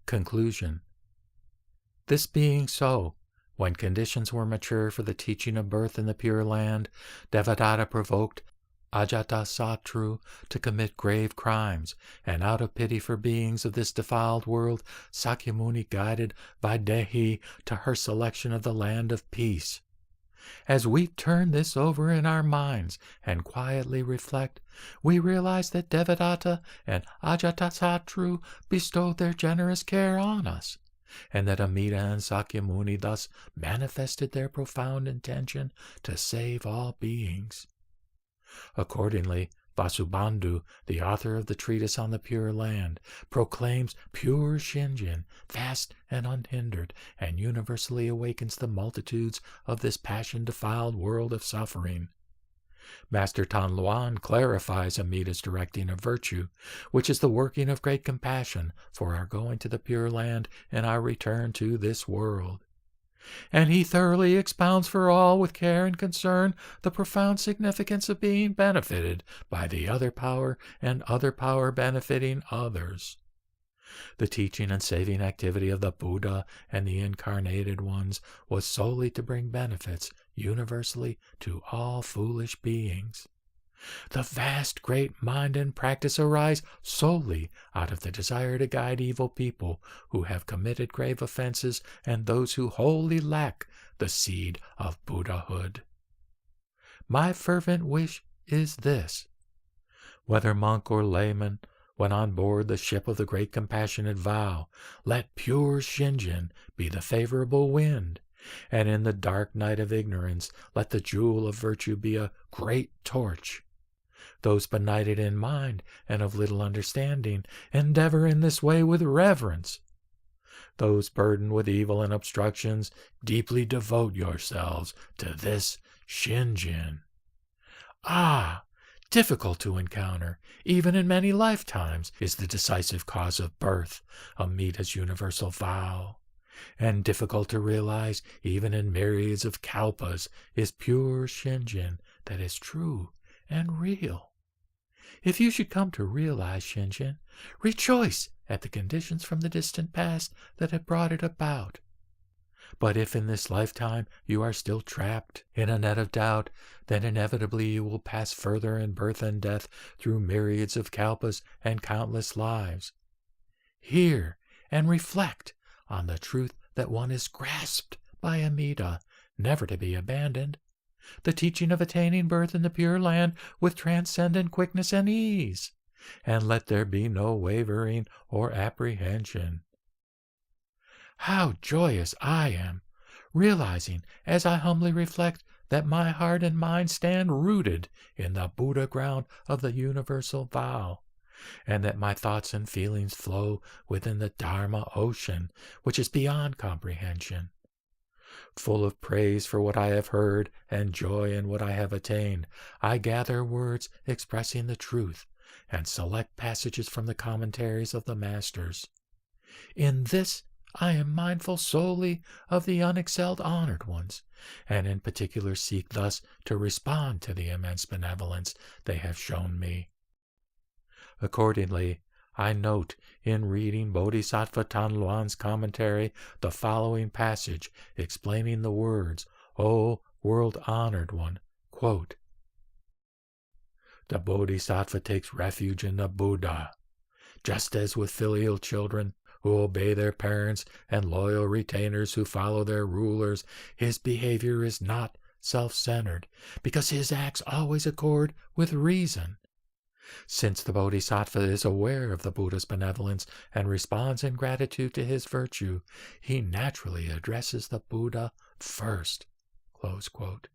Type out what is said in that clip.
Conclusion. This being so, when conditions were mature for the teaching of birth in the Pure Land, Devadatta provoked Ajatasattu to commit grave crimes, and out of pity for beings of this defiled world, Sakyamuni guided Vaidehi to her selection of the land of peace. As we turn this over in our minds and quietly reflect, we realize that Devadatta and Ajatasattu bestowed their generous care on us, and that Amida and Sakyamuni thus manifested their profound intention to save all beings. Accordingly, Vasubandhu, the author of the treatise on the Pure Land, proclaims pure Shinjin, fast and unhindered, and universally awakens the multitudes of this passion-defiled world of suffering. Master Tanluan clarifies Amida's directing of virtue, which is the working of great compassion for our going to the Pure Land and our return to this world. And he thoroughly expounds for all with care and concern the profound significance of being benefited by the other power and other power benefiting others. The teaching and saving activity of the Buddha and the incarnated ones was solely to bring benefits universally to all foolish beings. The vast great mind and practice arise solely out of the desire to guide evil people who have committed grave offenses and those who wholly lack the seed of Buddhahood. My fervent wish is this: whether monk or layman, when on board the ship of the great compassionate vow, let pure Shinjin be the favorable wind, and in the dark night of ignorance let the jewel of virtue be a great torch. Those benighted in mind and of little understanding endeavor in this way with reverence. Those burdened with evil and obstructions, deeply devote yourselves to this Shinjin. Ah, difficult to encounter, even in many lifetimes, is the decisive cause of birth, Amida's universal vow. And difficult to realize, even in myriads of kalpas, is pure Shinjin that is true and real. If you should come to realize Shinjin, rejoice at the conditions from the distant past that have brought it about. But if in this lifetime you are still trapped in a net of doubt, then inevitably you will pass further in birth and death through myriads of kalpas and countless lives. Hear and reflect on the truth that one is grasped by Amida, never to be abandoned. The teaching of attaining birth in the Pure Land with transcendent quickness and ease, and let there be no wavering or apprehension. How joyous I am, realizing, as I humbly reflect, that my heart and mind stand rooted in the Buddha ground of the universal vow, and that my thoughts and feelings flow within the Dharma ocean, which is beyond comprehension. Full of praise for what I have heard and joy in what I have attained, I gather words expressing the truth and select passages from the commentaries of the masters. In this I am mindful solely of the unexcelled honored ones, and in particular seek thus to respond to the immense benevolence they have shown me. Accordingly, I note in reading Bodhisattva Tanluan's commentary the following passage explaining the words, O world-honored one, quote, "The Bodhisattva takes refuge in the Buddha, just as with filial children who obey their parents and loyal retainers who follow their rulers, his behavior is not self-centered, because his acts always accord with reason. Since the Bodhisattva is aware of the Buddha's benevolence and responds in gratitude to his virtue, he naturally addresses the Buddha first." Close quote.